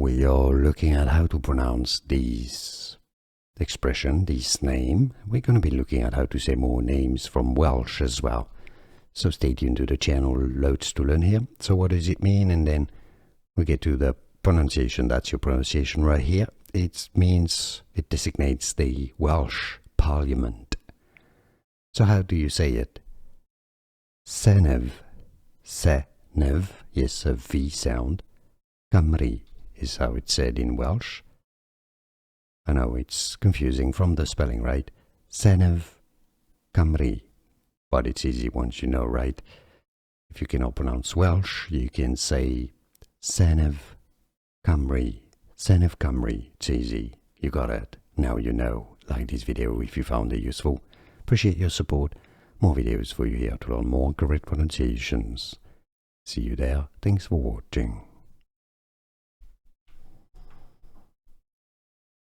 we are looking at how to pronounce these expression, this name. We're going to be looking at how to say more names from Welsh as well. So stay tuned to the channel, loads to learn here. So what does it mean? And then we get to the pronunciation. That's your pronunciation right here. It means, it designates the Welsh Parliament. So how do you say it? Senedd. Senedd, yes, a V sound. Cymru is how it's said in Welsh. I know it's confusing from the spelling, right? Senedd Cymru. But it's easy once you know, right? If you cannot pronounce Welsh, you can say Senedd Cymru. Senedd Cymru. It's easy. You got it. Now you know. Like this video if you found it useful. Appreciate your support. More videos for you here to learn more correct pronunciations. See you there. Thanks for watching.